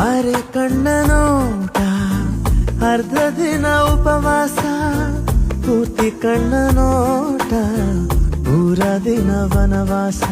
ಅರೆ ಕಣ್ಣ ನೋಟ ಅರ್ಧ ದಿನ ಉಪವಾಸ ಪೂರ್ತಿ ಕಣ್ಣ ನೋಟ ಪೂರ ದಿನ ವನವಾಸ